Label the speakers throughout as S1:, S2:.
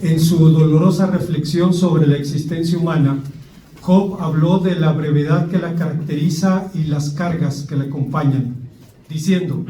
S1: En su dolorosa reflexión sobre la existencia humana, Job habló de la brevedad que la caracteriza y las cargas que la acompañan, diciendo: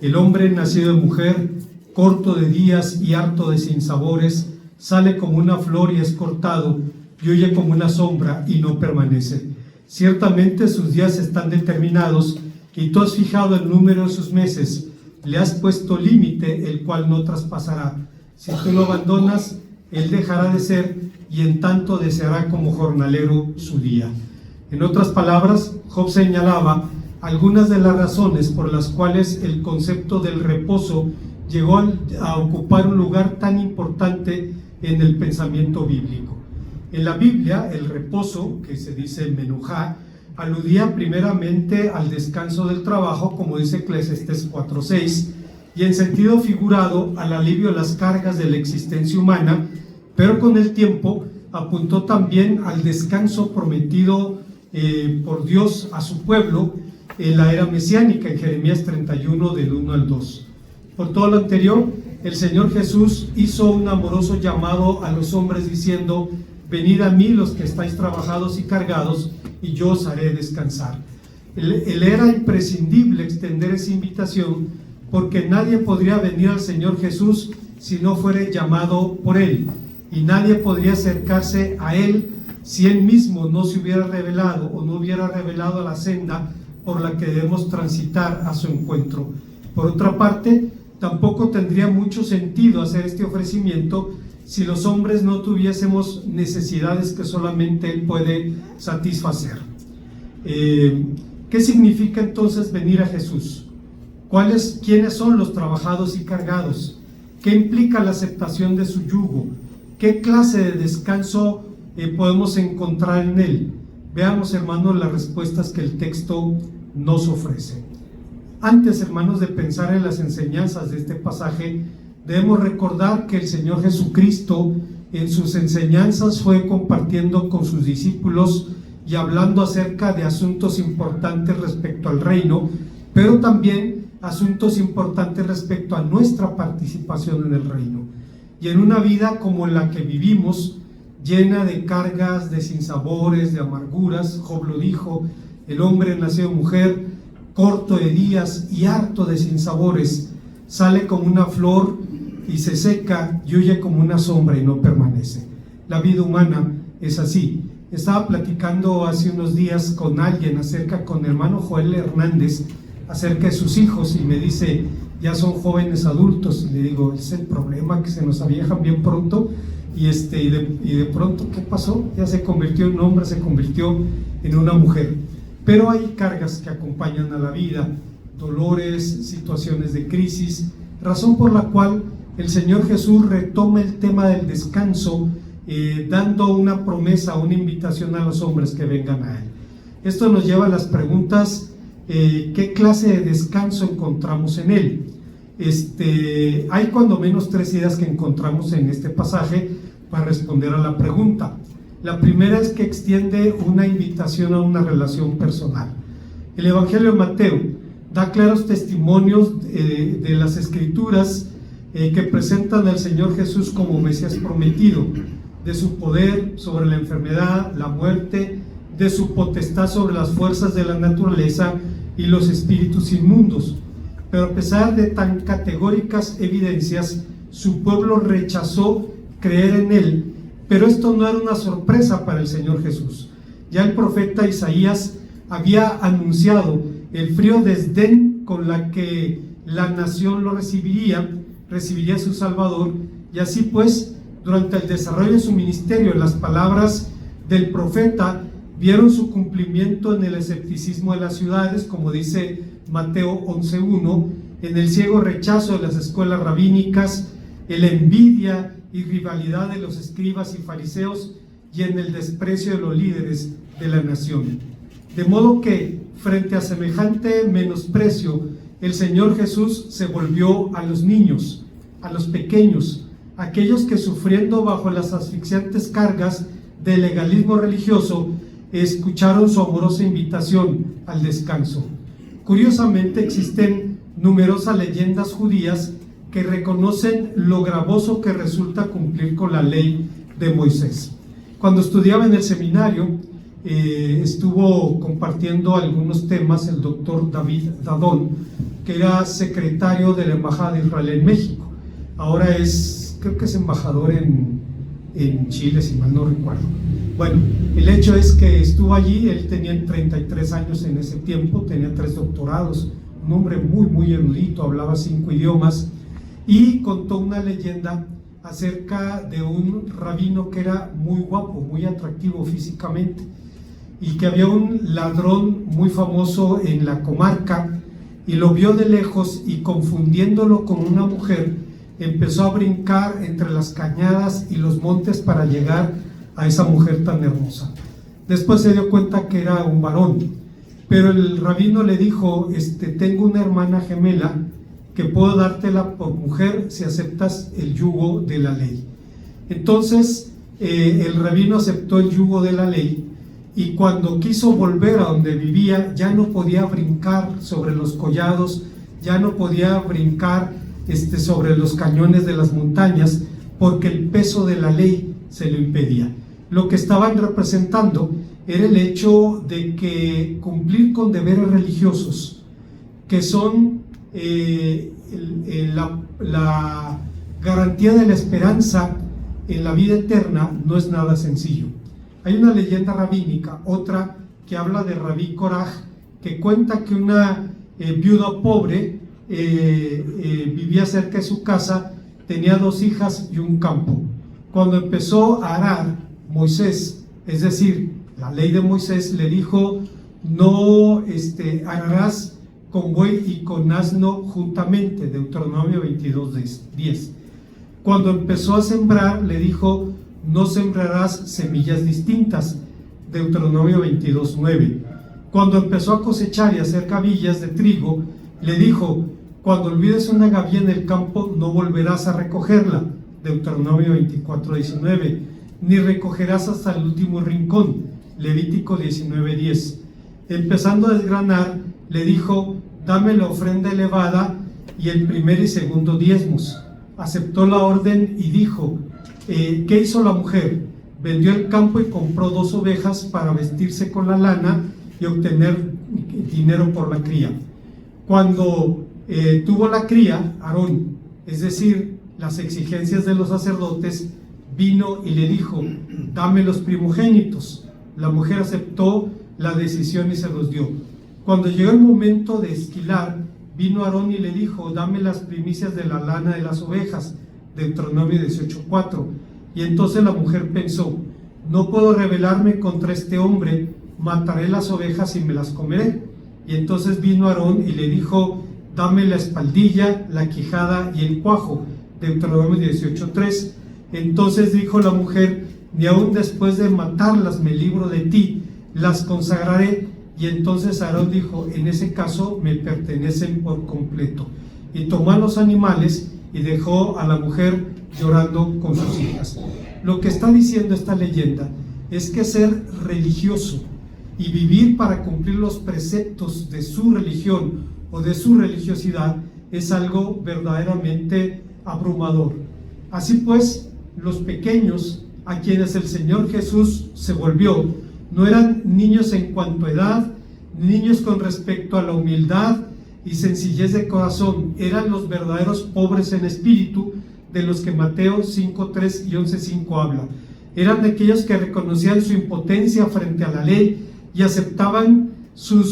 S1: el hombre nacido de mujer, corto de días y harto de sinsabores, sale como una flor y es cortado, y huye como una sombra y no permanece. Ciertamente sus días están determinados, y tú has fijado el número de sus meses. Le has puesto límite, el cual no traspasará. Si tú lo abandonas, él dejará de ser, y en tanto deseará como jornalero su día. En otras palabras, Job señalaba algunas de las razones por las cuales el concepto del reposo llegó a ocupar un lugar tan importante en el pensamiento bíblico. En la Biblia, el reposo, que se dice menujá, aludía primeramente al descanso del trabajo, como dice Eclesiastés 4:6, y en sentido figurado al alivio de las cargas de la existencia humana, pero con el tiempo apuntó también al descanso prometido por Dios a su pueblo en la era mesiánica, en Jeremías 31, del 1 al 2. Por todo lo anterior, el Señor Jesús hizo un amoroso llamado a los hombres diciendo: venid a mí los que estáis trabajados y cargados, y yo os haré descansar. Él era imprescindible extender esa invitación, porque nadie podría venir al Señor Jesús si no fuera llamado por Él, y nadie podría acercarse a Él si Él mismo no se hubiera revelado o no hubiera revelado la senda por la que debemos transitar a su encuentro. Por otra parte, tampoco tendría mucho sentido hacer este ofrecimiento si los hombres no tuviésemos necesidades que solamente Él puede satisfacer. ¿Qué significa entonces venir a Jesús? ¿Quiénes son los trabajados y cargados? ¿Qué implica la aceptación de su yugo? ¿Qué clase de descanso podemos encontrar en Él? Veamos, hermanos, las respuestas que el texto nos ofrece. Antes, hermanos, de pensar en las enseñanzas de este pasaje, debemos recordar que el Señor Jesucristo en sus enseñanzas fue compartiendo con sus discípulos y hablando acerca de asuntos importantes respecto al reino, pero también asuntos importantes respecto a nuestra participación en el reino. Y en una vida como la que vivimos, llena de cargas, de sinsabores, de amarguras, Job lo dijo: el hombre nacido de mujer, corto de días y harto de sinsabores, sale como una flor y se seca, y huye como una sombra y no permanece. La vida humana es así. Estaba platicando hace unos días con alguien con el hermano Joel Hernández, acerca de sus hijos, y me dice: ya son jóvenes adultos. Y le digo: es el problema, que se nos aviejan bien pronto. Y de pronto, ¿qué pasó? Ya se convirtió en hombre, se convirtió en una mujer. Pero hay cargas que acompañan a la vida, dolores, situaciones de crisis, razón por la cual el Señor Jesús retoma el tema del descanso, dando una promesa, una invitación a los hombres que vengan a Él. Esto nos lleva a las preguntas: ¿qué clase de descanso encontramos en Él? Hay cuando menos tres ideas que encontramos en este pasaje para responder a la pregunta. La primera es que extiende una invitación a una relación personal. El Evangelio de Mateo da claros testimonios de las Escrituras que presentan al Señor Jesús como Mesías prometido, de su poder sobre la enfermedad, la muerte, de su potestad sobre las fuerzas de la naturaleza y los espíritus inmundos. Pero a pesar de tan categóricas evidencias, su pueblo rechazó creer en Él. Pero esto no era una sorpresa para el Señor Jesús. Ya el profeta Isaías había anunciado el frío desdén con la que la nación lo recibiría a su Salvador, y así pues, durante el desarrollo de su ministerio, las palabras del profeta vieron su cumplimiento en el escepticismo de las ciudades, como dice Mateo 11:1, en el ciego rechazo de las escuelas rabínicas, en la envidia y rivalidad de los escribas y fariseos, y en el desprecio de los líderes de la nación. De modo que, frente a semejante menosprecio, el Señor Jesús se volvió a los niños, a los pequeños, aquellos que, sufriendo bajo las asfixiantes cargas del legalismo religioso, escucharon su amorosa invitación al descanso. Curiosamente, existen numerosas leyendas judías que reconocen lo gravoso que resulta cumplir con la ley de Moisés. Cuando estudiaba en el seminario, estuvo compartiendo algunos temas el doctor David Dadón, que era secretario de la Embajada de Israel en México. Ahora creo que es embajador en Chile, si mal no recuerdo. Bueno, el hecho es que estuvo allí. Él tenía 33 años en ese tiempo, tenía 3 doctorados, un hombre muy, muy erudito, hablaba 5 idiomas, y contó una leyenda acerca de un rabino que era muy guapo, muy atractivo físicamente, y que había un ladrón muy famoso en la comarca, y lo vio de lejos, y confundiéndolo con una mujer, empezó a brincar entre las cañadas y los montes para llegar a esa mujer tan hermosa. Después se dio cuenta que era un varón, pero el rabino le dijo: tengo una hermana gemela que puedo dártela por mujer si aceptas el yugo de la ley. Entonces el rabino aceptó el yugo de la ley, y cuando quiso volver a donde vivía ya no podía brincar sobre los collados, ya no podía brincar sobre los cañones de las montañas, porque el peso de la ley se lo impedía. Lo que estaban representando era el hecho de que cumplir con deberes religiosos, que son la garantía de la esperanza en la vida eterna, no es nada sencillo. Hay una leyenda rabínica, otra que habla de Rabí Koraj, que cuenta que una viuda pobre vivía cerca de su casa, tenía 2 hijas y un campo. Cuando empezó a arar, Moisés, es decir, la ley de Moisés, le dijo: no ararás con buey y con asno juntamente, Deuteronomio 22:10. Cuando empezó a sembrar, le dijo: no sembrarás semillas distintas, Deuteronomio 22:9. Cuando empezó a cosechar y hacer gavillas de trigo, le dijo: cuando olvides una gavilla en el campo, no volverás a recogerla, Deuteronomio 24:19, ni recogerás hasta el último rincón, Levítico 19:10. Empezando a desgranar, le dijo: dame la ofrenda elevada y el primer y segundo diezmos. Aceptó la orden y dijo: ¿qué hizo la mujer? Vendió el campo y compró 2 ovejas para vestirse con la lana y obtener dinero por la cría. Cuando tuvo la cría, Aarón, es decir, las exigencias de los sacerdotes, vino y le dijo: dame los primogénitos. La mujer aceptó la decisión y se los dio. Cuando llegó el momento de esquilar, vino Aarón y le dijo: dame las primicias de la lana de las ovejas, Deuteronomio 18:4. Y entonces la mujer pensó: no puedo rebelarme contra este hombre, mataré las ovejas y me las comeré. Y entonces vino Aarón y le dijo: dame la espaldilla, la quijada y el cuajo, Deuteronomio 18:3. Entonces dijo la mujer: ni aun después de matarlas me libro de ti, las consagraré. Y entonces Aarón dijo: en ese caso me pertenecen por completo. Y tomó a los animales y dejó a la mujer llorando con sus hijas. Lo que está diciendo esta leyenda es que ser religioso y vivir para cumplir los preceptos de su religión o de su religiosidad es algo verdaderamente abrumador. Así pues, los pequeños a quienes el Señor Jesús se volvió no eran niños en cuanto a edad, niños con respecto a la humildad y sencillez de corazón, eran los verdaderos pobres en espíritu, de los que Mateo 5:3 y 11:5 habla. Eran de aquellos que reconocían su impotencia frente a la ley y aceptaban su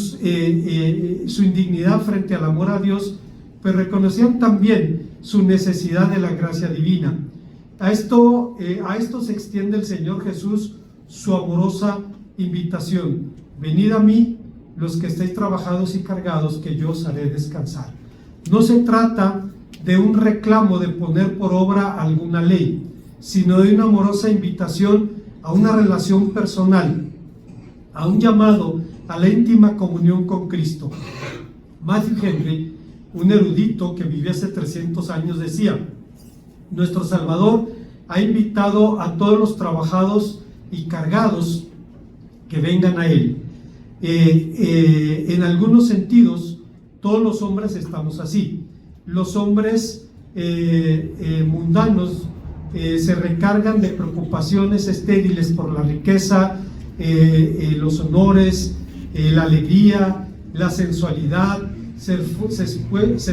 S1: indignidad frente al amor a Dios, pero reconocían también su necesidad de la gracia divina. A esto se extiende el Señor Jesús su amorosa invitación: venid a mí los que estáis trabajados y cargados, que yo os haré descansar. No se trata de un reclamo de poner por obra alguna ley, sino de una amorosa invitación a una relación personal, a un llamado a la íntima comunión con Cristo. Matthew Henry, un erudito que vivió hace 300 años, decía: nuestro Salvador ha invitado a todos los trabajados y cargados que vengan a Él. En algunos sentidos, todos los hombres estamos así. Los hombres mundanos se recargan de preocupaciones estériles por la riqueza, los honores, la alegría, la sensualidad, se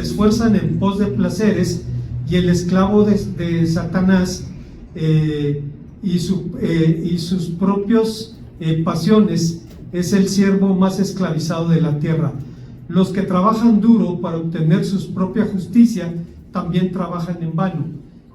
S1: esfuerzan en pos de placeres, y el esclavo de Satanás y sus propios pasiones es el siervo más esclavizado de la tierra. Los que trabajan duro para obtener su propia justicia también trabajan en vano.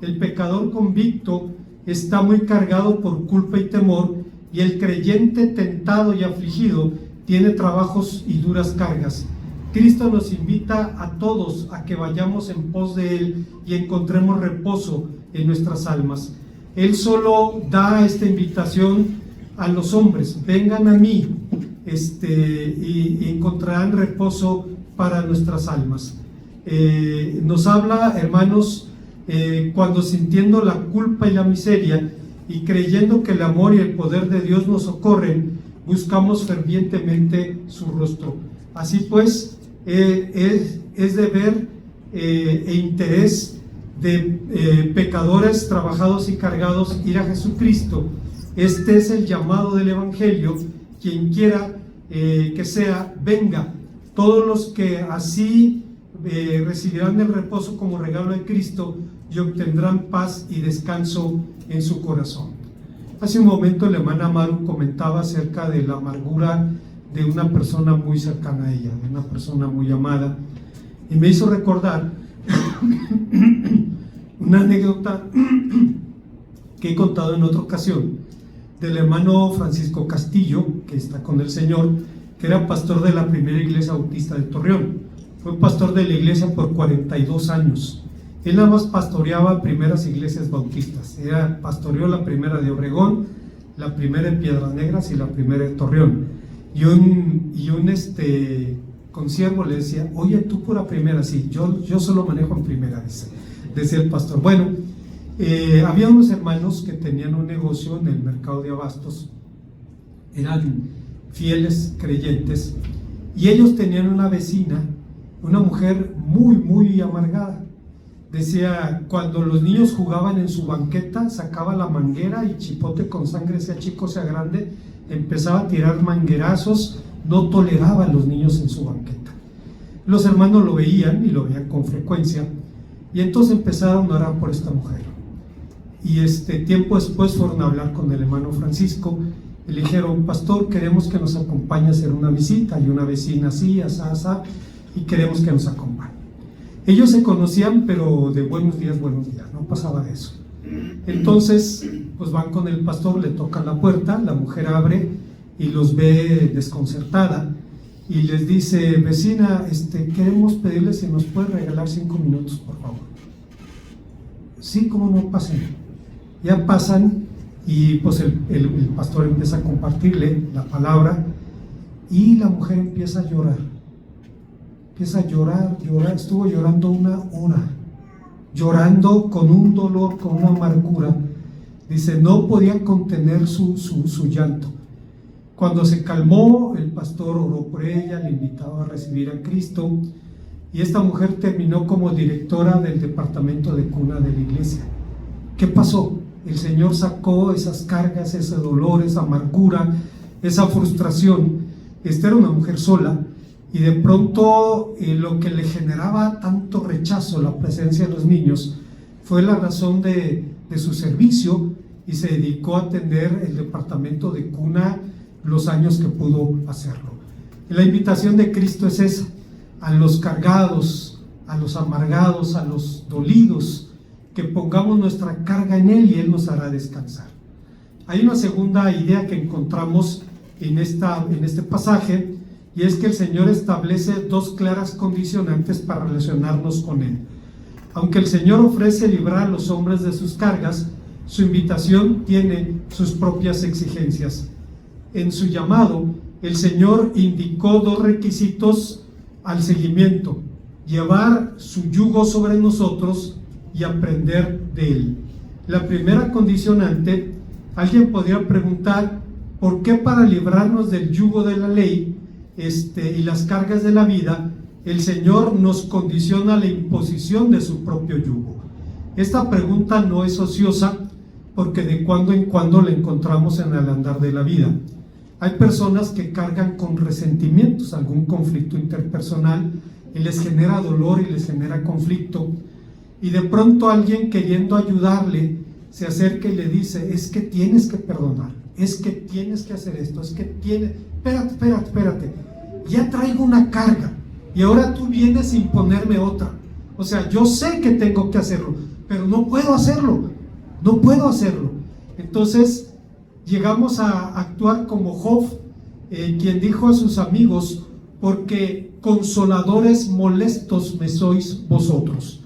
S1: El pecador convicto está muy cargado por culpa y temor, y el creyente tentado y afligido tiene trabajos y duras cargas. Cristo nos invita a todos a que vayamos en pos de Él y encontremos reposo en nuestras almas. Él solo da esta invitación a los hombres: vengan a mí y encontrarán reposo para nuestras almas. Nos habla, hermanos, cuando sintiendo la culpa y la miseria y creyendo que el amor y el poder de Dios nos socorren, buscamos fervientemente su rostro. Así pues, es deber e interés de pecadores trabajados y cargados ir a Jesucristo. Este es el llamado del Evangelio. Quien quiera que sea, venga. Todos los que así recibirán el reposo como regalo de Cristo y obtendrán paz y descanso en su corazón. Hace un momento la hermana Maru comentaba acerca de la amargura de una persona muy cercana a ella, de una persona muy amada, y me hizo recordar una anécdota que he contado en otra ocasión del hermano Francisco Castillo, que está con el Señor, que era pastor de la primera iglesia bautista de Torreón. Fue pastor de la iglesia por 42 años. Él nada más pastoreaba primeras iglesias bautistas. Pastoreó la primera de Obregón, la primera de Piedras Negras y la primera de Torreón. Y un consiervo le decía: oye, tú pura primera. Sí, yo solo manejo en primera, decía el pastor. Bueno, había unos hermanos que tenían un negocio en el mercado de abastos, eran fieles creyentes, y ellos tenían una vecina, una mujer muy amargada. Decía, cuando los niños jugaban en su banqueta, sacaba la manguera y chipote con sangre, sea chico sea grande, empezaba a tirar manguerazos, no toleraba a los niños en su banqueta. Los hermanos lo veían, y lo veían con frecuencia, y entonces empezaron a orar por esta mujer. Y tiempo después fueron a hablar con el hermano Francisco, y le dijeron: pastor, queremos que nos acompañe a hacer una visita, hay una vecina así, asá, y queremos que nos acompañe. Ellos se conocían, pero de buenos días, no pasaba de eso. Entonces, pues van con el pastor, le tocan la puerta, la mujer abre y los ve desconcertada, y les dice: vecina, queremos pedirle si nos puede regalar 5 minutos, por favor. Sí, cómo no, pasen. Ya pasan, y pues el pastor empieza a compartirle la palabra, y la mujer empieza a llorar. Empieza a llorar, estuvo llorando 1 hora, llorando con un dolor, con una amargura. Dice, no podía contener su llanto. Cuando se calmó, el pastor oró por ella, le invitaba a recibir a Cristo, y esta mujer terminó como directora del departamento de cuna de la iglesia. ¿Qué pasó? El Señor sacó esas cargas, ese dolor, esa amargura, esa frustración. Esta era una mujer sola, y de pronto lo que le generaba tanto rechazo, la presencia de los niños, fue la razón de su servicio, y se dedicó a atender el departamento de cuna los años que pudo hacerlo. La invitación de Cristo es esa: a los cargados, a los amargados, a los dolidos, que pongamos nuestra carga en Él y Él nos hará descansar. Hay una segunda idea que encontramos en este pasaje, y es que el Señor establece 2 claras condicionantes para relacionarnos con Él. Aunque el Señor ofrece librar a los hombres de sus cargas, su invitación tiene sus propias exigencias. En su llamado, el Señor indicó 2 requisitos al seguimiento: llevar su yugo sobre nosotros y aprender de Él. La primera condicionante, alguien podría preguntar: ¿por qué para librarnos del yugo de la ley y las cargas de la vida, el Señor nos condiciona la imposición de su propio yugo? Esta pregunta no es ociosa porque de cuando en cuando la encontramos en el andar de la vida. Hay personas que cargan con resentimientos, algún conflicto interpersonal, y les genera dolor y les genera conflicto, y de pronto alguien queriendo ayudarle se acerca y le dice: es que tienes que perdonar, es que tienes que hacer esto, es que tienes, espérate, ya traigo una carga y ahora tú vienes a imponerme otra. O sea, yo sé que tengo que hacerlo, pero no puedo hacerlo. Entonces llegamos a actuar como Job, quien dijo a sus amigos: porque consoladores molestos me sois vosotros.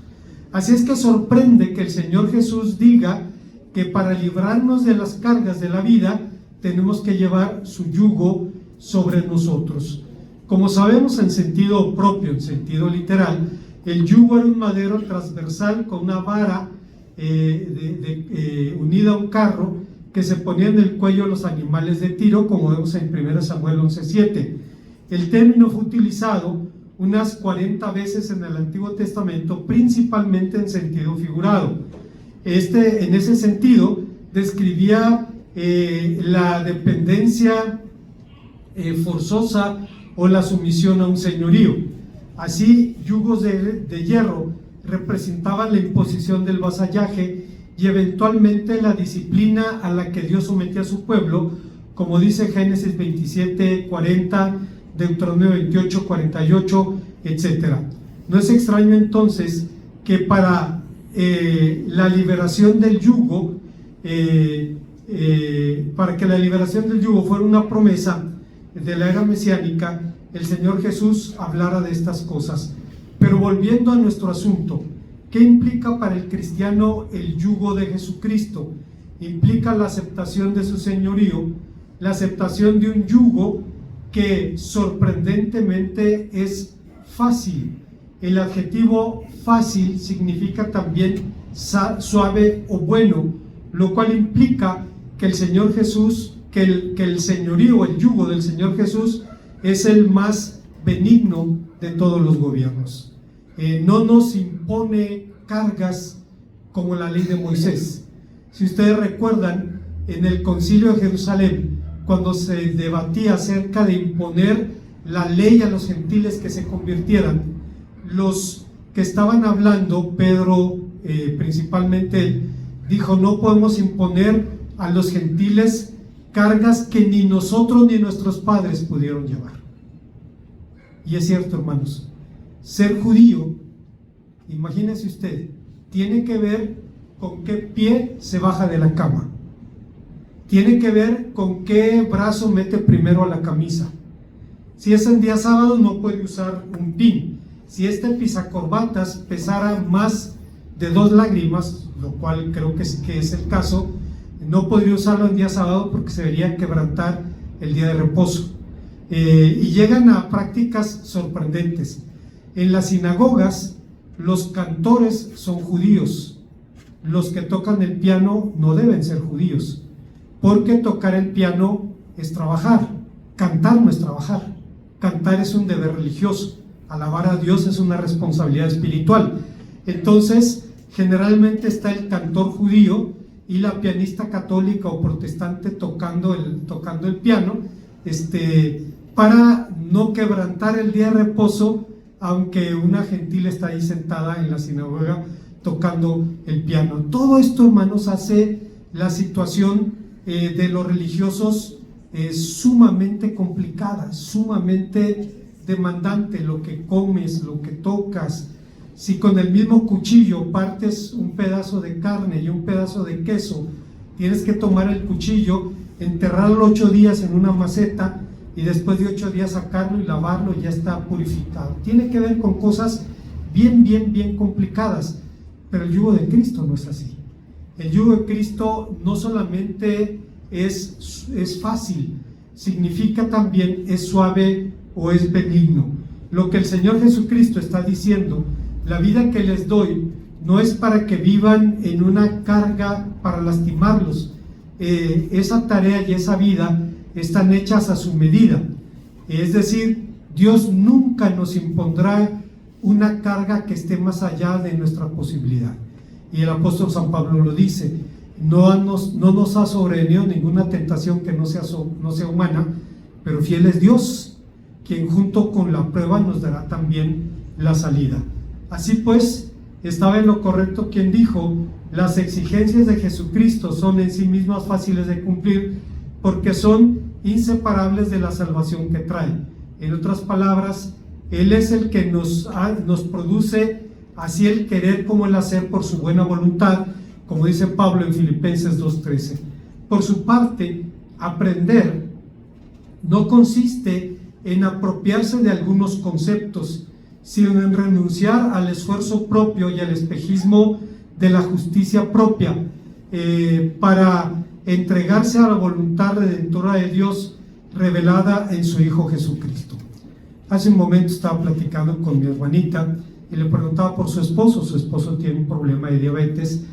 S1: Así es que sorprende que el Señor Jesús diga que para librarnos de las cargas de la vida tenemos que llevar su yugo sobre nosotros. Como sabemos, en sentido propio, en sentido literal, el yugo era un madero transversal con una vara unida a un carro que se ponía en el cuello de los animales de tiro, como vemos en 1 Samuel 11:7. El término fue utilizado unas 40 veces en el Antiguo Testamento, principalmente en sentido figurado. En ese sentido, describía la dependencia forzosa o la sumisión a un señorío. Así, yugos de hierro representaban la imposición del vasallaje y eventualmente la disciplina a la que Dios sometía a su pueblo, como dice Génesis 27:40, Deuteronomio 28:48, etc. No es extraño entonces que para la liberación del yugo, para que la liberación del yugo fuera una promesa de la era mesiánica, el Señor Jesús hablara de estas cosas. Pero volviendo a nuestro asunto, ¿qué implica para el cristiano el yugo de Jesucristo? Implica la aceptación de su señorío, la aceptación de un yugo que sorprendentemente es fácil. El adjetivo fácil significa también suave o bueno, lo cual implica que el Señor Jesús, que el señorío, el yugo del Señor Jesús es el más benigno de todos los gobiernos. No nos impone cargas como la ley de Moisés. Si ustedes recuerdan, en el Concilio de Jerusalén, cuando se debatía acerca de imponer la ley a los gentiles que se convirtieran, los que estaban hablando, Pedro principalmente él, dijo: no podemos imponer a los gentiles cargas que ni nosotros ni nuestros padres pudieron llevar. Y es cierto, hermanos, ser judío, imagínese usted, tiene que ver con qué pie se baja de la cama, tiene que ver con qué brazo mete primero a la camisa. Si es en día sábado, no puede usar un pin. Si este pisacorbatas pesara más de 2 lágrimas, lo cual creo que es el caso, no podría usarlo en día sábado porque se debería quebrantar el día de reposo. Y llegan a prácticas sorprendentes. En las sinagogas, los cantores son judíos. Los que tocan el piano no deben ser judíos, porque tocar el piano es trabajar, cantar no es trabajar. Cantar es un deber religioso, alabar a Dios es una responsabilidad espiritual. Entonces, generalmente está el cantor judío y la pianista católica o protestante tocando el piano, para no quebrantar el día de reposo, aunque una gentil está ahí sentada en la sinagoga tocando el piano. Todo esto, hermanos, hace la situación de los religiosos sumamente complicada, sumamente demandante. Lo que comes, lo que tocas. Si con el mismo cuchillo partes un pedazo de carne y un pedazo de queso, tienes que tomar el cuchillo, enterrarlo 8 días en una maceta y después de 8 días sacarlo y lavarlo y ya está purificado. Tiene que ver con cosas bien complicadas, pero el yugo de Cristo no es así. El yugo de Cristo no solamente es fácil, significa también es suave o es benigno. Lo que el Señor Jesucristo está diciendo: la vida que les doy no es para que vivan en una carga para lastimarlos. Esa tarea y esa vida están hechas a su medida. Es decir, Dios nunca nos impondrá una carga que esté más allá de nuestra posibilidad. Y el apóstol San Pablo lo dice: no nos ha sobrevenido ninguna tentación que no sea humana, pero fiel es Dios, quien junto con la prueba nos dará también la salida. Así pues, estaba en lo correcto quien dijo: las exigencias de Jesucristo son en sí mismas fáciles de cumplir, porque son inseparables de la salvación que trae. En otras palabras, Él es el que nos produce así el querer como el hacer por su buena voluntad, como dice Pablo en Filipenses 2:13. Por su parte, aprender no consiste en apropiarse de algunos conceptos, sino en renunciar al esfuerzo propio y al espejismo de la justicia propia, para entregarse a la voluntad redentora de Dios revelada en su Hijo Jesucristo. Hace un momento estaba platicando con mi hermanita y le preguntaba por su esposo. Su esposo tiene un problema de diabetes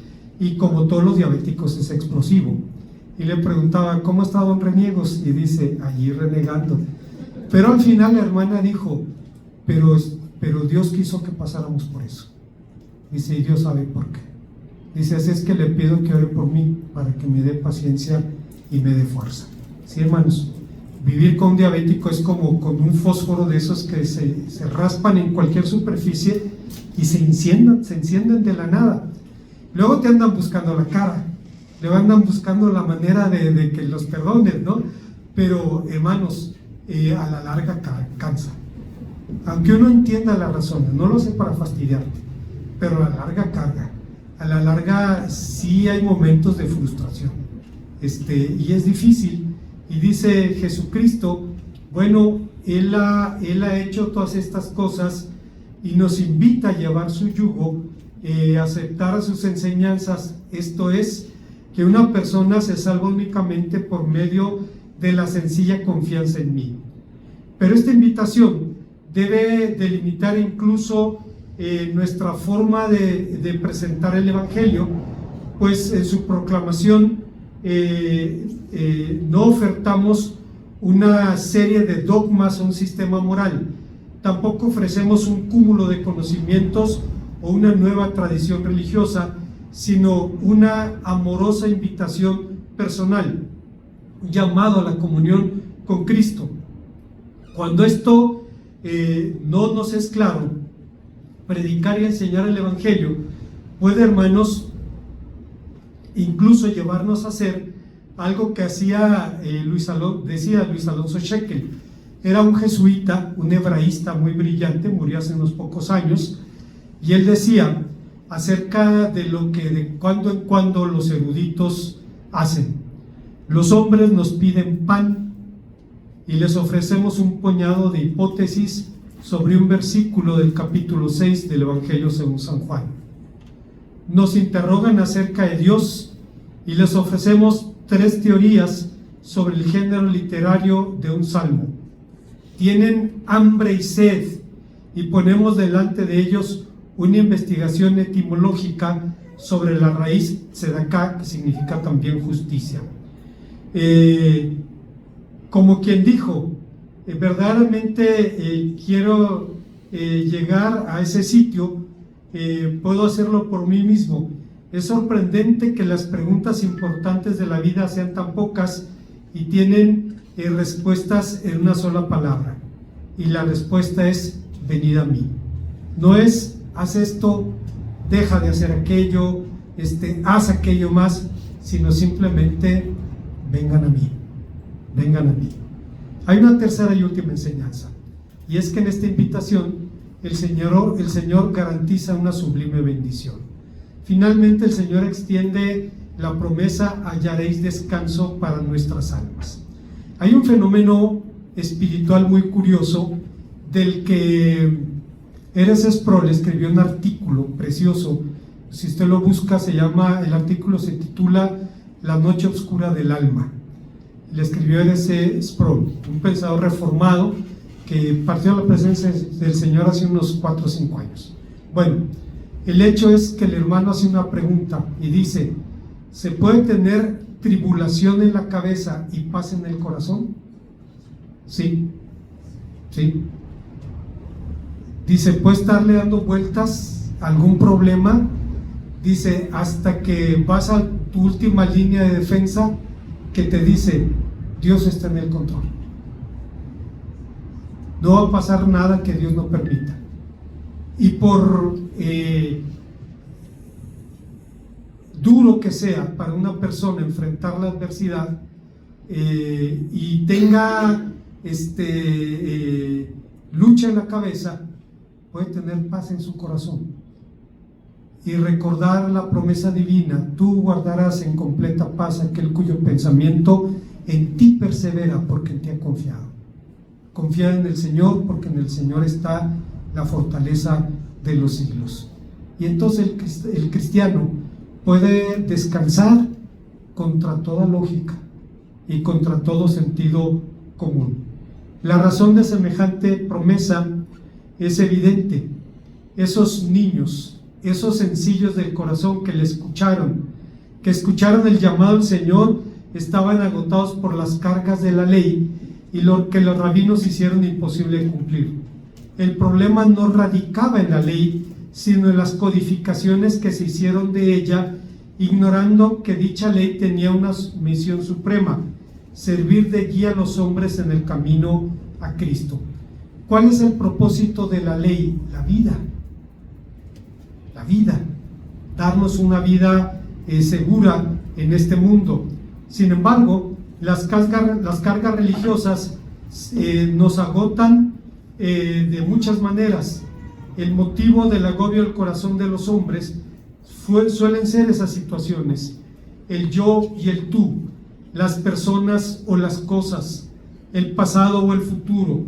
S1: y, como todos los diabéticos, es explosivo. Y le preguntaba: ¿cómo está don Reniegos? Y dice: allí renegando. Pero al final la hermana dijo: pero Dios quiso que pasáramos por eso. Dice: y Dios sabe por qué. Dice: así es que le pido que ore por mí, para que me dé paciencia y me dé fuerza. Sí, hermanos, vivir con un diabético es como con un fósforo de esos que se raspan en cualquier superficie y se encienden de la nada. Luego te andan buscando la cara, le andan buscando la manera de que los perdones, ¿no? Pero, hermanos, a la larga cansa. Aunque uno entienda las razones, no lo hace para fastidiarte, pero a la larga carga. A la larga sí hay momentos de frustración, y es difícil. Y dice Jesucristo: bueno, Él ha hecho todas estas cosas y nos invita a llevar su yugo, aceptar sus enseñanzas. Esto es, que una persona se salva únicamente por medio de la sencilla confianza en mí. Pero esta invitación debe delimitar incluso nuestra forma de presentar el Evangelio, pues en su proclamación no ofertamos una serie de dogmas o un sistema moral. Tampoco ofrecemos un cúmulo de conocimientos o una nueva tradición religiosa, sino una amorosa invitación personal, un llamado a la comunión con Cristo. Cuando esto no nos es claro, predicar y enseñar el Evangelio puede, hermanos, incluso llevarnos a hacer algo que hacía Luis Alonso Shekel. Era un jesuita, un hebraísta muy brillante, murió hace unos pocos años, y él decía acerca de lo que de cuando en cuando los eruditos hacen: los hombres nos piden pan y les ofrecemos un puñado de hipótesis sobre un versículo del capítulo 6 del Evangelio según San Juan. Nos interrogan acerca de Dios y les ofrecemos 3 teorías sobre el género literario de un salmo. Tienen hambre y sed y ponemos delante de ellos una investigación etimológica sobre la raíz tzedaká, que significa también justicia. Como quien dijo: verdaderamente quiero llegar a ese sitio, puedo hacerlo por mí mismo. Es sorprendente que las preguntas importantes de la vida sean tan pocas y tienen respuestas en una sola palabra, y la respuesta es: venid a mí. No es: haz esto, deja de hacer aquello, haz aquello más, sino simplemente: vengan a mí, vengan a mí. Hay una tercera y última enseñanza, y es que en esta invitación el Señor garantiza una sublime bendición. Finalmente, el Señor extiende la promesa: hallaréis descanso para nuestras almas. Hay un fenómeno espiritual muy curioso del que R.C. Sproul escribió un artículo precioso. Si usted lo busca, el artículo se titula La noche oscura del alma. Le escribió R.C. Sproul, un pensador reformado que partió a la presencia del Señor hace unos 4 o 5 años. Bueno, el hecho es que el hermano hace una pregunta y dice: ¿se puede tener tribulación en la cabeza y paz en el corazón? Sí, sí. Dice: ¿puede estarle dando vueltas a algún problema? dice, hasta que vas a tu última línea de defensa, que te dice, Dios está en el control. No va a pasar nada que Dios no permita. Y por duro que sea para una persona enfrentar la adversidad y tenga lucha en la cabeza, puede tener paz en su corazón y recordar la promesa divina: tú guardarás en completa paz aquel cuyo pensamiento en ti persevera, porque en ti ha confiado. Confía en el Señor, porque en el Señor está la fortaleza de los siglos. Y entonces el cristiano puede descansar contra toda lógica y contra todo sentido común. La razón de semejante promesa es evidente. Esos niños, esos sencillos del corazón que escucharon el llamado del Señor, estaban agotados por las cargas de la ley y lo que los rabinos hicieron imposible de cumplir. El problema no radicaba en la ley, sino en las codificaciones que se hicieron de ella, ignorando que dicha ley tenía una misión suprema: servir de guía a los hombres en el camino a Cristo. ¿Cuál es el propósito de la ley? La vida. La vida. Darnos una vida segura en este mundo. Sin embargo, las cargas religiosas nos agotan de muchas maneras. El motivo del agobio del corazón de los hombres suelen ser esas situaciones: el yo y el tú, las personas o las cosas, el pasado o el futuro,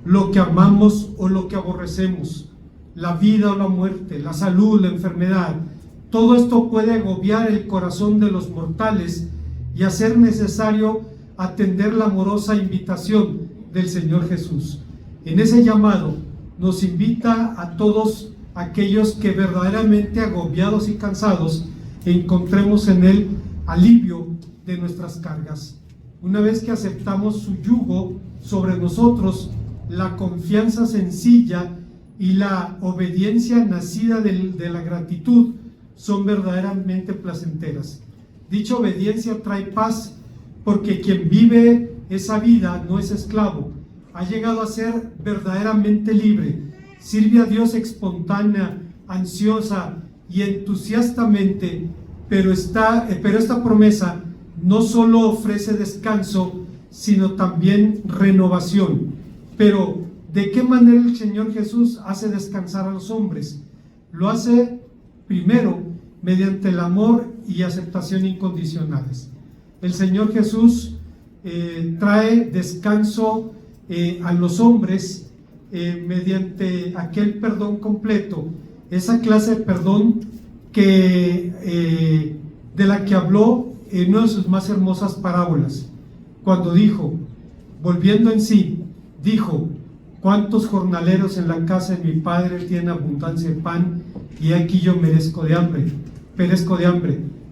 S1: lo que amamos o lo que aborrecemos, la vida o la muerte, la salud, la enfermedad. Todo esto puede agobiar el corazón de los mortales y hacer necesario atender la amorosa invitación del Señor Jesús. En ese llamado nos invita a todos aquellos que verdaderamente agobiados y cansados encontremos en Él alivio de nuestras cargas. Una vez que aceptamos su yugo sobre nosotros, la confianza sencilla y la obediencia nacida de la gratitud son verdaderamente placenteras. Dicha obediencia trae paz, porque quien vive esa vida no es esclavo, ha llegado a ser verdaderamente libre, sirve a Dios espontánea, ansiosa y entusiastamente, pero esta promesa no solo ofrece descanso, sino también renovación. Pero ¿de qué manera el Señor Jesús hace descansar a los hombres? Lo hace primero mediante el amor y aceptación incondicionales. El Señor Jesús trae descanso a los hombres mediante aquel perdón completo, esa clase de perdón de la que habló en una de sus más hermosas parábolas, cuando dijo, volviendo en sí, dijo: ¿cuántos jornaleros en la casa de mi padre tienen abundancia de pan, y aquí yo perezco de hambre?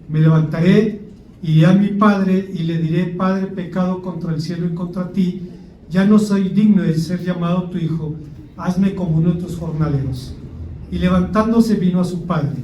S1: Me levantaré, iré a mi padre y le diré: Padre, he pecado contra el cielo y contra ti, ya no soy digno de ser llamado tu hijo, hazme como uno de tus jornaleros. Y levantándose vino a su padre,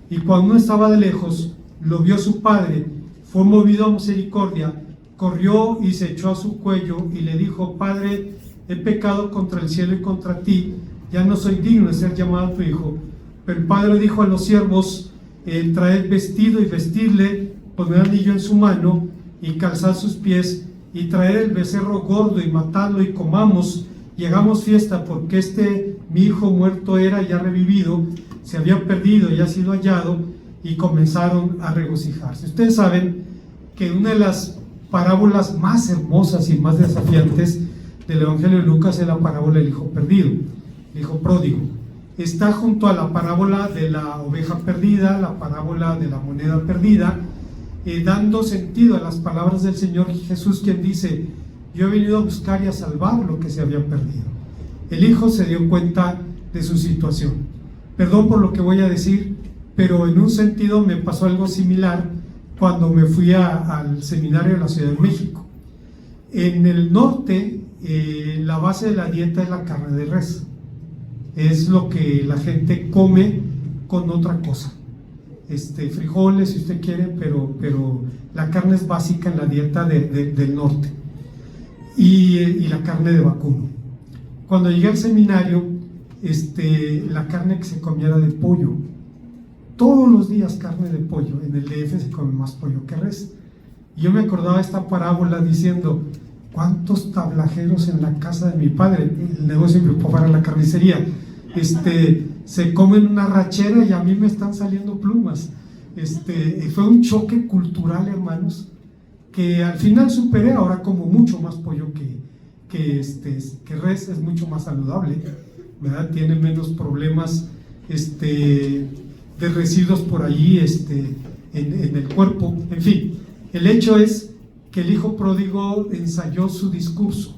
S1: y cuando no estaba de lejos, lo vio su padre, fue movido a misericordia, corrió y se echó a su cuello y le dijo: Padre, he pecado contra el cielo y contra ti, ya no soy digno de ser llamado tu hijo. Pero el padre dijo a los siervos: traed vestido y vestirle, poner anillo en su mano y calzad sus pies, y traer el becerro gordo y matarlo y comamos y hagamos fiesta, porque mi hijo muerto era y ha revivido, se había perdido y ha sido hallado. Y comenzaron a regocijarse. Ustedes saben que una de las parábolas más hermosas y más desafiantes del Evangelio de Lucas es la parábola del hijo perdido, el hijo pródigo. Está junto a la parábola de la oveja perdida, la parábola de la moneda perdida, dando sentido a las palabras del Señor Jesús, quien dice: yo he venido a buscar y a salvar lo que se había perdido. El hijo se dio cuenta de su situación. Perdón por lo que voy a decir, pero en un sentido me pasó algo similar cuando me fui al seminario de la Ciudad de México. En el norte, la base de la dieta es la carne de res. Es lo que la gente come con otra cosa. frijoles si usted quiere, pero la carne es básica en la dieta del norte, y la carne de vacuno. Cuando llegué al seminario, la carne que se comía era de pollo. Todos los días carne de pollo. En el DF se come más pollo que res. Y yo me acordaba de esta parábola diciendo: ¿cuántos tablajeros en la casa de mi padre? El negocio de mi papá era la carnicería. Se comen una rachera y a mí me están saliendo plumas. Fue un choque cultural, hermanos, que al final superé. Ahora como mucho más pollo que res, es mucho más saludable, ¿verdad? Tiene menos problemas de residuos por allí en el cuerpo. En fin, el hecho es que el hijo pródigo ensayó su discurso.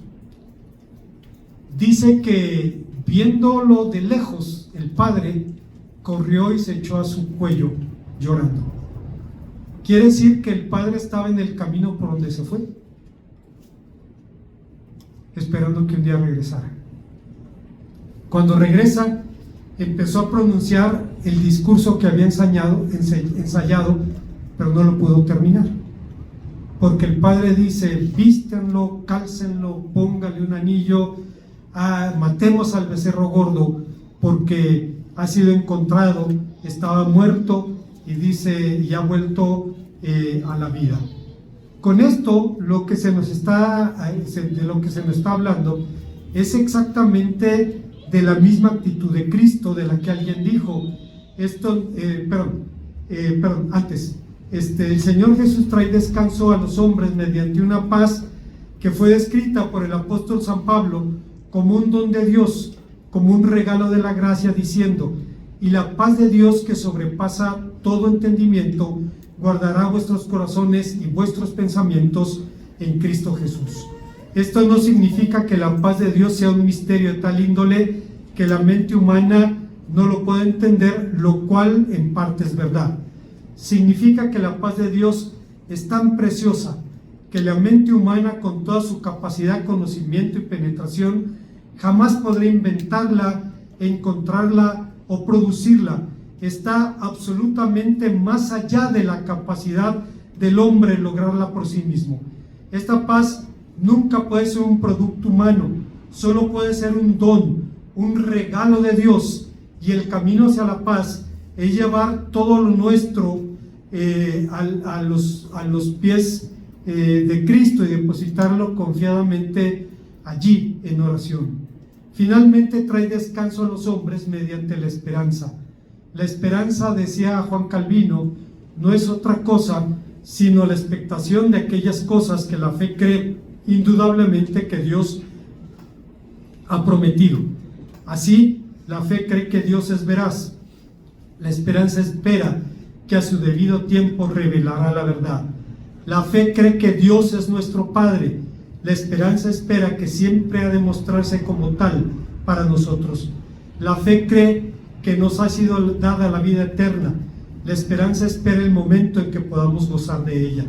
S1: Dice que viéndolo de lejos, el padre corrió y se echó a su cuello llorando. Quiere decir que el padre estaba en el camino por donde se fue, esperando que un día regresara. Cuando regresa, empezó a pronunciar el discurso que había ensayado, pero no lo pudo terminar, porque el padre dice: vístenlo, cálcenlo, póngale un anillo, matemos al becerro gordo, porque ha sido encontrado, estaba muerto, y dice, y ha vuelto a la vida. Con esto, de lo que se nos está hablando es exactamente de la misma actitud de Cristo, de la que alguien dijo, el Señor Jesús trae descanso a los hombres mediante una paz que fue descrita por el apóstol San Pablo como un don de Dios, como un regalo de la gracia, diciendo: y la paz de Dios, que sobrepasa todo entendimiento, guardará vuestros corazones y vuestros pensamientos en Cristo Jesús. Esto no significa que la paz de Dios sea un misterio de tal índole que la mente humana no lo puede entender, lo cual en parte es verdad. Significa que la paz de Dios es tan preciosa que la mente humana, con toda su capacidad, conocimiento y penetración, jamás podrá inventarla, encontrarla o producirla. Está absolutamente más allá de la capacidad del hombre lograrla por sí mismo. Esta paz nunca puede ser un producto humano, solo puede ser un don, un regalo de Dios, y el camino hacia la paz es llevar todo lo nuestro a los pies de Cristo y depositarlo confiadamente allí en oración. Finalmente trae descanso a los hombres mediante la esperanza. La esperanza, decía Juan Calvino, no es otra cosa sino la expectación de aquellas cosas que la fe cree indudablemente que Dios ha prometido. Así, la fe cree que Dios es veraz. La esperanza espera que a su debido tiempo revelará la verdad. La fe cree que Dios es nuestro Padre. La esperanza espera que siempre ha de mostrarse como tal para nosotros. La fe cree que nos ha sido dada la vida eterna. La esperanza espera el momento en que podamos gozar de ella.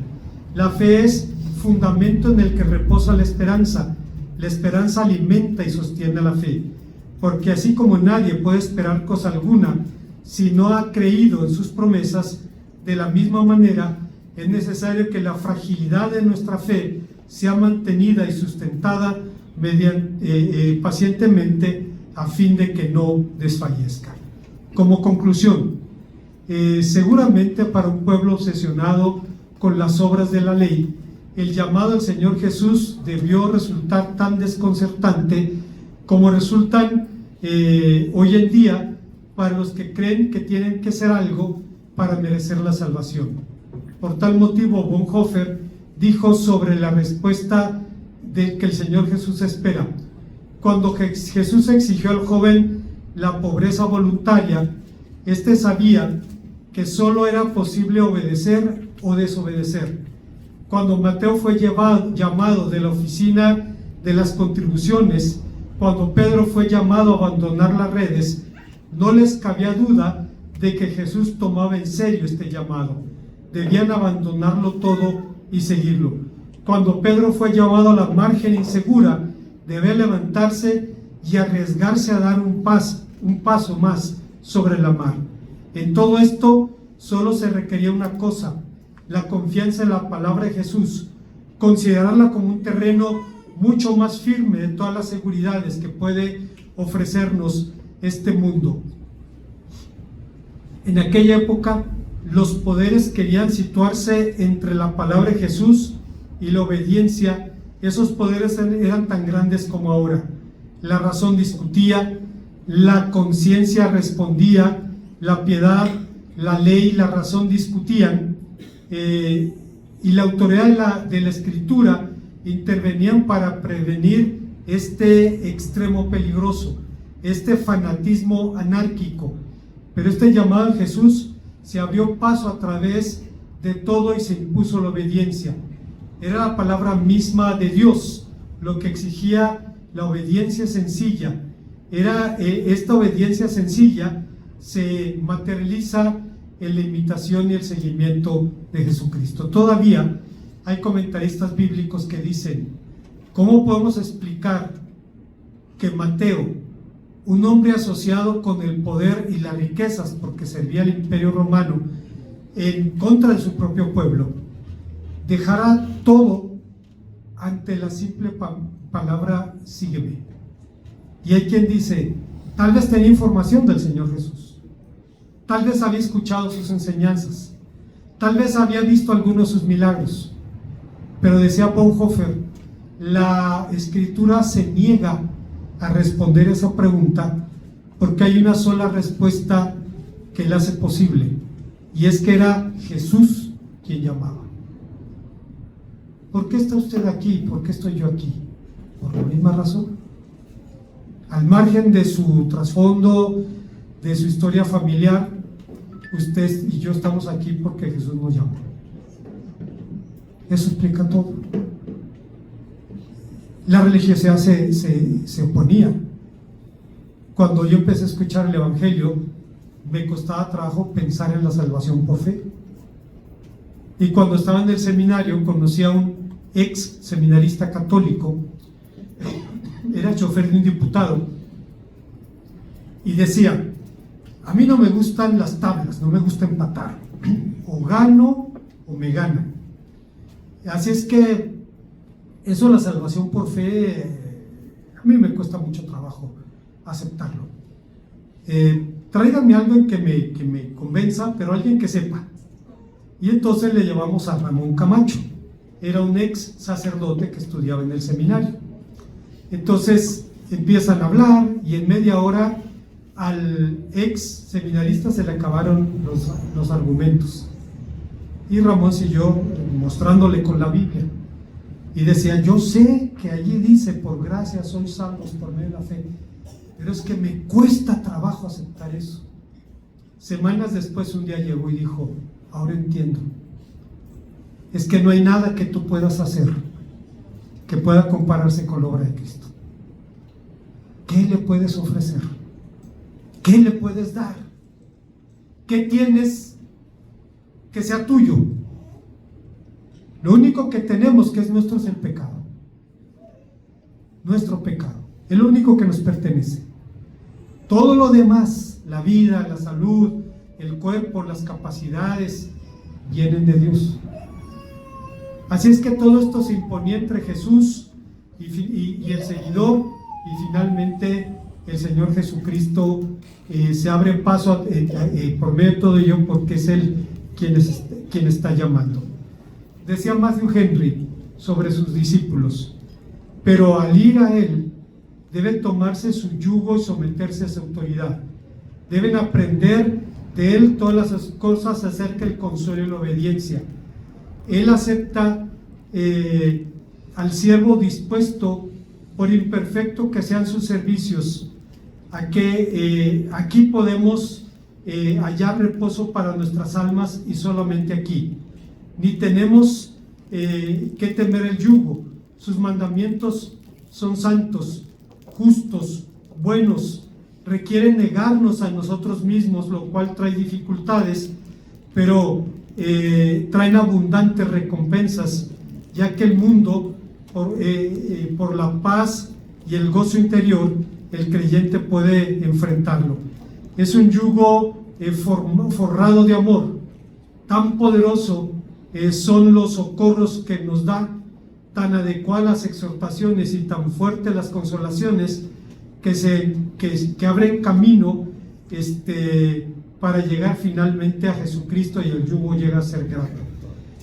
S1: La fe es fundamento en el que reposa la esperanza. La esperanza alimenta y sostiene la fe, porque así como nadie puede esperar cosa alguna si no ha creído en sus promesas, de la misma manera es necesario que la fragilidad de nuestra fe sea mantenida y sustentada pacientemente a fin de que no desfallezca. Como conclusión, seguramente para un pueblo obsesionado con las obras de la ley, el llamado al Señor Jesús debió resultar tan desconcertante como resultan hoy en día para los que creen que tienen que hacer algo para merecer la salvación. Por tal motivo, Bonhoeffer dijo sobre la respuesta que el Señor Jesús espera: cuando Jesús exigió al joven la pobreza voluntaria, éste sabía que solo era posible obedecer o desobedecer. Cuando Mateo fue llamado de la oficina de las contribuciones, cuando Pedro fue llamado a abandonar las redes, no les cabía duda de que Jesús tomaba en serio este llamado. Debían abandonarlo todo y seguirlo. Cuando Pedro fue llamado a la margen insegura, debía levantarse y arriesgarse a dar un paso más sobre la mar. En todo esto, solo se requería una cosa: la confianza en la palabra de Jesús, considerarla como un terreno mucho más firme de todas las seguridades que puede ofrecernos este mundo. En aquella época, los poderes querían situarse entre la palabra de Jesús y la obediencia. Esos poderes eran tan grandes como ahora. La razón discutía, la conciencia respondía, la piedad, la ley y la razón discutían, y la autoridad de la escritura intervenían para prevenir este extremo peligroso, este fanatismo anárquico. Pero este llamado de Jesús se abrió paso a través de todo y se impuso la obediencia. Era la palabra misma de Dios lo que exigía la obediencia sencilla. Esta obediencia sencilla se materializa en la imitación y el seguimiento de Jesucristo. Todavía hay comentaristas bíblicos que dicen: ¿cómo podemos explicar que Mateo, un hombre asociado con el poder y las riquezas, porque servía al imperio romano, en contra de su propio pueblo, dejara todo ante la simple palabra sígueme? Y hay quien dice: tal vez tenía información del Señor Jesús, tal vez había escuchado sus enseñanzas, tal vez había visto algunos de sus milagros. Pero decía Bonhoeffer, la escritura se niega a responder esa pregunta porque hay una sola respuesta que la hace posible, y es que era Jesús quien llamaba. ¿Por qué está usted aquí? ¿Por qué estoy yo aquí? Por la misma razón. Al margen de su trasfondo, de su historia familiar, usted y yo estamos aquí porque Jesús nos llamó. Eso explica todo. La religiosidad se oponía. Cuando yo empecé a escuchar el Evangelio, me costaba trabajo pensar en la salvación por fe. Y cuando estaba en el seminario, conocí a un ex seminarista católico, era chofer de un diputado, y decía: a mí no me gustan las tablas, no me gusta empatar, o gano o me ganan. Así es que eso, la salvación por fe, a mí me cuesta mucho trabajo aceptarlo. Tráiganme a alguien que me convenza, pero alguien que sepa. Y entonces le llevamos a Ramón Camacho. Era un ex sacerdote que estudiaba en el seminario. Entonces empiezan a hablar y en media hora al ex seminarista se le acabaron los argumentos. Y Ramón siguió mostrándole con la Biblia. Y decía: yo sé que allí dice, por gracia sois salvos por medio de la fe, pero es que me cuesta trabajo aceptar eso. Semanas después, un día llegó y dijo: ahora entiendo. Es que no hay nada que tú puedas hacer que pueda compararse con la obra de Cristo. ¿Qué le puedes ofrecer? ¿Qué le puedes dar? ¿Qué tienes que sea tuyo? Lo único que tenemos que es nuestro es el pecado. Nuestro pecado, el único que nos pertenece. Todo lo demás, la vida, la salud, el cuerpo, las capacidades, vienen de Dios. Así es que todo esto se imponía entre Jesús y el seguidor, y finalmente el Señor Jesucristo se abre paso por medio de todo ello, porque es Él quien está llamando. Decía Matthew Henry sobre sus discípulos: pero al ir a Él, deben tomarse su yugo y someterse a su autoridad. Deben aprender de Él todas las cosas acerca del consuelo y la obediencia. Él acepta al siervo dispuesto, por imperfecto que sean sus servicios, a que aquí podemos hallar reposo para nuestras almas, y solamente aquí. Ni tenemos que temer el yugo. Sus mandamientos son santos, justos, buenos. Requieren negarnos a nosotros mismos, lo cual trae dificultades, pero traen abundantes recompensas, ya que el mundo, por la paz y el gozo interior, el creyente puede enfrentarlo. Es un yugo forrado de amor, tan poderoso son los socorros que nos da, tan adecuadas las exhortaciones y tan fuertes las consolaciones que abren camino para llegar finalmente a Jesucristo, y el yugo llega a ser grato.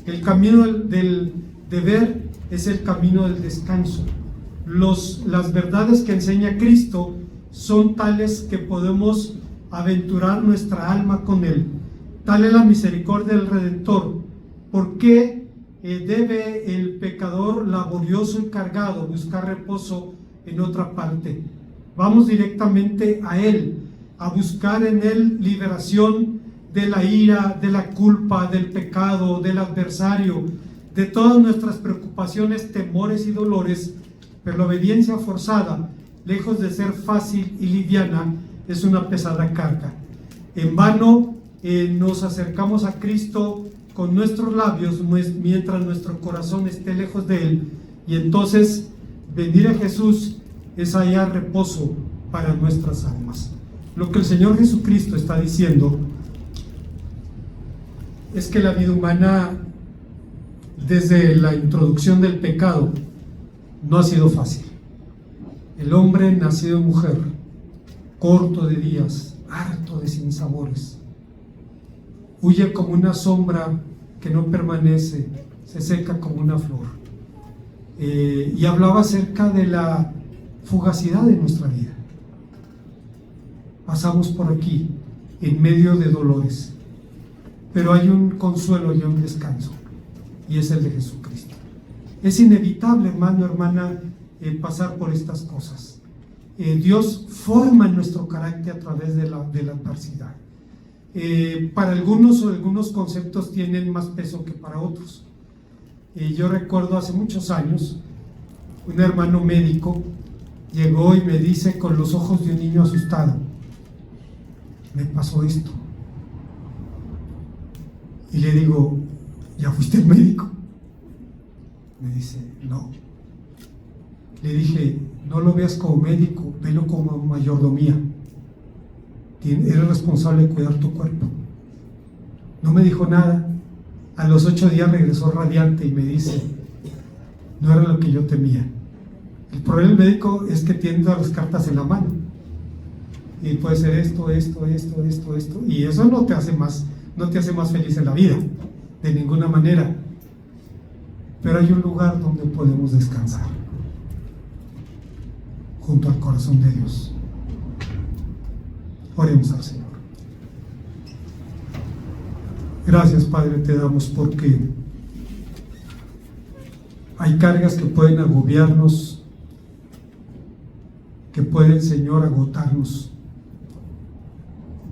S1: El camino del deber es el camino del descanso. Las verdades que enseña Cristo son tales que podemos aventurar nuestra alma con Él. Tal es la misericordia del Redentor. ¿Por qué debe el pecador laborioso y cargado buscar reposo en otra parte? Vamos directamente a Él, a buscar en Él liberación de la ira, de la culpa, del pecado, del adversario, de todas nuestras preocupaciones, temores y dolores. Pero la obediencia forzada, lejos de ser fácil y liviana, es una pesada carga. En vano nos acercamos a Cristo con nuestros labios mientras nuestro corazón esté lejos de Él, y entonces venir a Jesús es hallar reposo para nuestras almas. Lo que el Señor Jesucristo está diciendo es que la vida humana, desde la introducción del pecado, no ha sido fácil. El hombre nacido de mujer, corto de días, harto de sinsabores, huye como una sombra que no permanece, se seca como una flor. Y hablaba acerca de la fugacidad de nuestra vida. Pasamos por aquí en medio de dolores, pero hay un consuelo y un descanso, y es el de Jesucristo. Es inevitable, hermano, hermana, pasar por estas cosas. Dios forma nuestro carácter a través de la adversidad. Para algunos conceptos tienen más peso que para otros. Yo recuerdo hace muchos años, un hermano médico llegó y me dice con los ojos de un niño asustado: me pasó esto. Y le digo: ¿ya fuiste al médico? Me dice: no. Le dije: no lo veas como médico, velo como mayordomía. Eres responsable de cuidar tu cuerpo. No me dijo nada. A los 8 días regresó radiante y me dice: no era lo que yo temía. El problema del médico es que tiene todas las cartas en la mano, y puede ser esto, y eso no te hace más feliz en la vida, de ninguna manera. Pero hay un lugar donde podemos descansar, junto al corazón de Dios. Oremos al Señor. Gracias, Padre, te damos porque hay cargas que pueden agobiarnos, que pueden, Señor, agotarnos,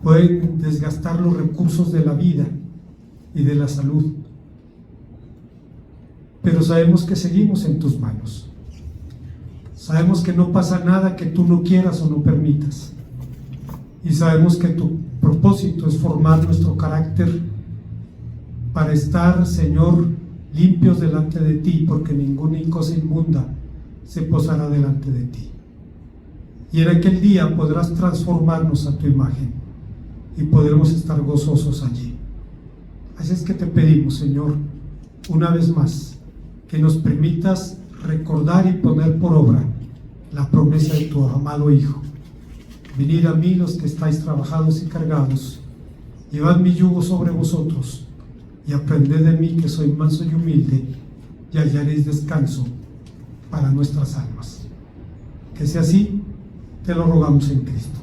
S1: pueden desgastar los recursos de la vida y de la salud, pero sabemos que seguimos en tus manos. Sabemos que no pasa nada que tú no quieras o no permitas, y sabemos que tu propósito es formar nuestro carácter para estar, Señor, limpios delante de ti, porque ninguna cosa inmunda se posará delante de ti. Y en aquel día podrás transformarnos a tu imagen y podremos estar gozosos allí. Así es que te pedimos, Señor, una vez más, que nos permitas recordar y poner por obra la promesa de tu amado Hijo. Venid a mí los que estáis trabajados y cargados, llevad mi yugo sobre vosotros y aprended de mí, que soy manso y humilde, y hallaréis descanso para nuestras almas. Que sea así, te lo rogamos en Cristo.